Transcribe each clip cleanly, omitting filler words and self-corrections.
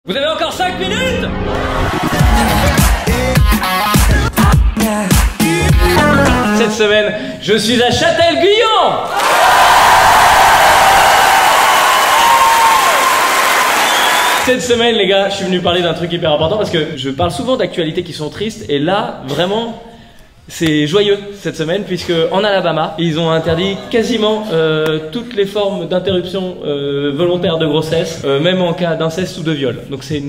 Vous avez encore 5 minutes. Cette semaine, je suis à Châtel-Guyon. Cette semaine, les gars, je suis venu parler d'un truc hyper important parce que je parle souvent d'actualités qui sont tristes et là, vraiment, c'est joyeux cette semaine puisque en Alabama, ils ont interdit quasiment toutes les formes d'interruption volontaire de grossesse, même en cas d'inceste ou de viol. Donc c'est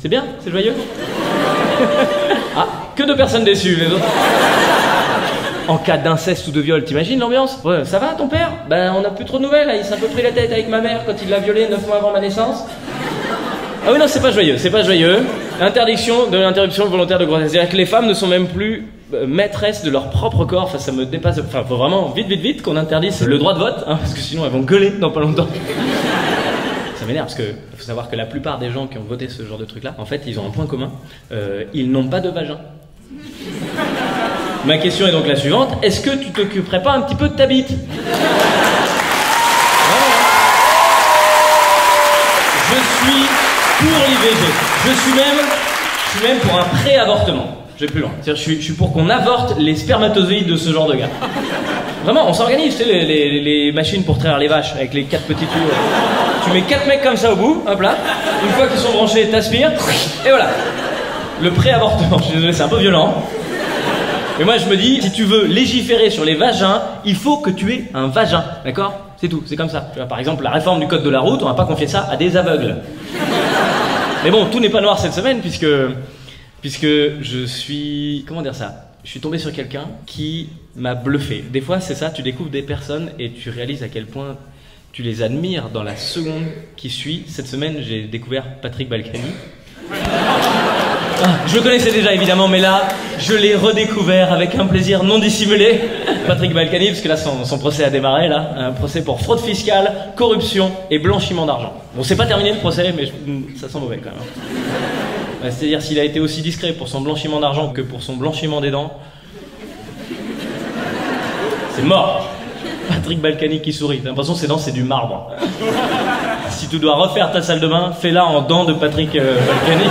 bien, c'est joyeux. Ah, que de personnes déçues, les autres. En cas d'inceste ou de viol, t'imagines l'ambiance? Ouais, ça va ton père? Ben on n'a plus trop de nouvelles, là. Il s'est un peu pris la tête avec ma mère quand il l'a violée 9 mois avant ma naissance. Ah oui non, c'est pas joyeux, c'est pas joyeux. Interdiction de l'interruption volontaire de grossesse. C'est-à-dire que les femmes ne sont même plus maîtresses de leur propre corps. Enfin ça me dépasse, enfin faut vraiment vite qu'on interdise le droit de vote, hein, parce que sinon elles vont gueuler dans pas longtemps. Ça m'énerve parce que faut savoir que la plupart des gens qui ont voté ce genre de truc là, en fait ils ont un point commun, ils n'ont pas de vagin. Ma question est donc la suivante, est-ce que tu t'occuperais pas un petit peu de ta bite? Je suis pour l'IVG. Je suis même pour un pré-avortement. Je vais plus loin. Je suis pour qu'on avorte les spermatozoïdes de ce genre de gars. Vraiment, on s'organise, tu sais, les machines pour traire les vaches avec les 4 petits tuyaux. Tu mets 4 mecs comme ça au bout, hop là. Une fois qu'ils sont branchés, t'aspires, et voilà. Le pré-avortement. Je suis désolé, c'est un peu violent. Mais moi, je me dis, si tu veux légiférer sur les vagins, il faut que tu aies un vagin, d'accord? C'est tout, c'est comme ça. Tu vois, par exemple, la réforme du code de la route, on va pas confier ça à des aveugles. Mais bon, tout n'est pas noir cette semaine puisque je suis... Comment dire ça? Je suis tombé sur quelqu'un qui m'a bluffé. Des fois, c'est ça, tu découvres des personnes et tu réalises à quel point tu les admires dans la seconde qui suit. Cette semaine, j'ai découvert Patrick Balkany. Ah, je le connaissais déjà évidemment, mais là, je l'ai redécouvert avec un plaisir non dissimulé. Patrick Balkany, parce que là, son procès a démarré, là. Un procès pour fraude fiscale, corruption et blanchiment d'argent. Bon, c'est pas terminé le procès, mais ça sent mauvais quand même. C'est-à-dire s'il a été aussi discret pour son blanchiment d'argent que pour son blanchiment des dents, c'est mort. Patrick Balkany qui sourit, t'as l'impression que ses dents c'est du marbre. Si tu dois refaire ta salle de bain, fais-la en dents de Patrick Balkany.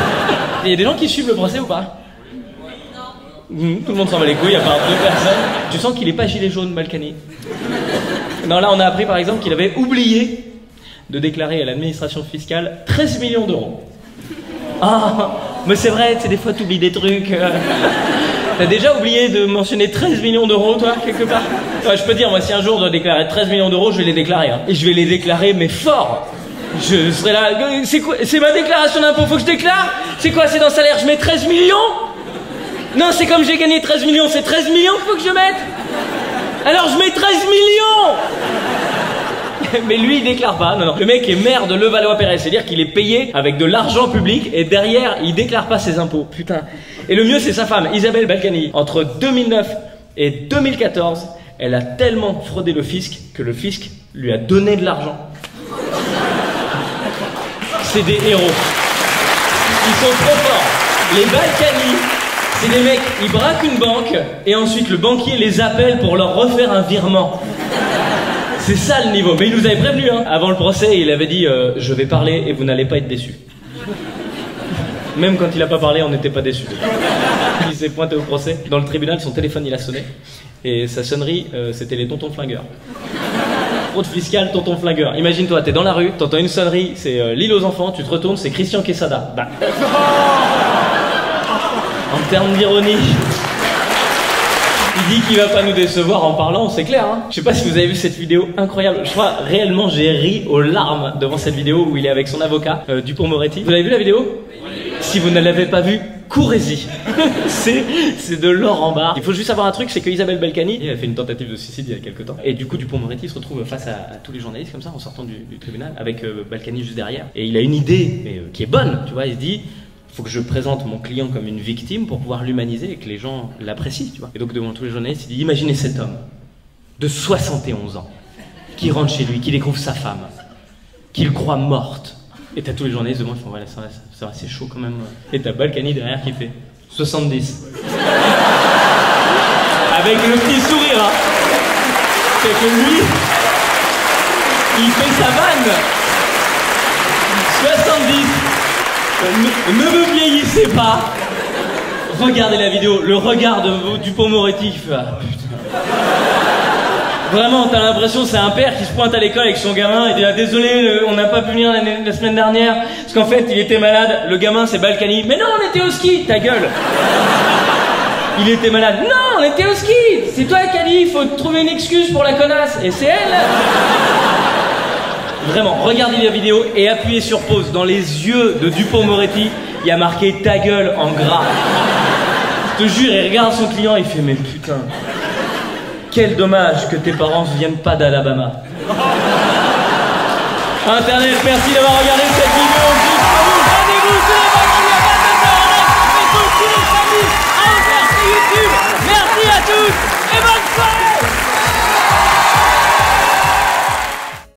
Il y a des gens qui suivent le procès ou pas? Non. Tout le monde s'en va les couilles à part 2 personnes. Tu sens qu'il est pas gilet jaune, Balkany? Non, là on a appris par exemple qu'il avait oublié de déclarer à l'administration fiscale 13 millions d'euros. Ah, mais c'est vrai, des fois t'oublies des trucs. T'as déjà oublié de mentionner 13 millions d'euros, toi, quelque part? Ouais, je peux dire, moi, si un jour je dois déclarer 13 millions d'euros, je vais les déclarer. Hein. Et je vais les déclarer, mais fort. Je serai là... C'est quoi? C'est ma déclaration d'impôt, faut que je déclare? C'est quoi? C'est dans le salaire, je mets 13 millions? Non, c'est comme j'ai gagné 13 millions, c'est 13 millions qu'il faut que je mette? Alors je mets 13 millions. Mais lui, il déclare pas. Non, non. Le mec est maire de Levallois-Perret, c'est-à-dire qu'il est payé avec de l'argent public et derrière, il déclare pas ses impôts. Putain. Et le mieux, c'est sa femme, Isabelle Balkany. Entre 2009 et 2014, elle a tellement fraudé le fisc que le fisc lui a donné de l'argent. C'est des héros. Ils sont trop forts. Les Balkany, c'est des mecs, ils braquent une banque et ensuite le banquier les appelle pour leur refaire un virement. C'est ça le niveau. Mais il nous avait prévenu, hein. Avant le procès, il avait dit je vais parler et vous n'allez pas être déçus. Même quand il a pas parlé, on n'était pas déçus. Il s'est pointé au procès. Dans le tribunal, son téléphone, il a sonné. Et sa sonnerie, c'était les tontons flingueurs. Fraude fiscale, tonton flingueur. Imagine-toi, t'es dans la rue, t'entends une sonnerie, c'est l'île aux enfants, tu te retournes, c'est Christian Quesada. Bah. En termes d'ironie... Il dit qu'il va pas nous décevoir en parlant, c'est clair, hein. Je sais pas si vous avez vu cette vidéo incroyable. Je crois réellement j'ai ri aux larmes devant cette vidéo où il est avec son avocat, Dupond-Moretti. Vous avez vu la vidéo? Si vous ne l'avez pas vue, courez-y. C'est de l'or en barre. Il faut juste savoir un truc, c'est que Isabelle Balkany, elle a fait une tentative de suicide il y a quelques temps. Et du coup, Dupond-Moretti se retrouve face à tous les journalistes comme ça en sortant du tribunal avec Balkany juste derrière. Et il a une idée mais, qui est bonne, tu vois. Il se dit, faut que je présente mon client comme une victime pour pouvoir l'humaniser et que les gens l'apprécient, tu vois. Et donc devant tous les journalistes, il dit, imaginez cet homme de 71 ans qui rentre chez lui, qui découvre sa femme, qu'il croit morte. Et t'as tous les journalistes devant, ils font, voilà, ça va, c'est chaud quand même. Et t'as Balkany derrière qui fait 70. Avec le petit sourire, hein. C'est que lui, il fait sa vanne. 70. Ne me vieillissez pas. Regardez la vidéo, le regard de Dupond-Moretti qui fait ah, putain. Vraiment, t'as l'impression c'est un père qui se pointe à l'école avec son gamin et dit ah, désolé, on n'a pas pu venir la semaine dernière parce qu'en fait il était malade. Le gamin c'est Balkany. Mais non, on était au ski, ta gueule. Il était malade. Non, on était au ski. C'est toi qui as dit, il faut trouver une excuse pour la connasse. Et c'est elle. Vraiment, regardez la vidéo et appuyez sur pause. Dans les yeux de Dupond-Moretti, il y a marqué ta gueule en gras. Je te jure, il regarde son client, il fait mais putain. Quel dommage que tes parents ne viennent pas d'Alabama. Internet, merci d'avoir regardé cette vidéo. Rendez-vous sur les Facebook, tous les samedis, à YouTube. Merci à tous et bonne soirée.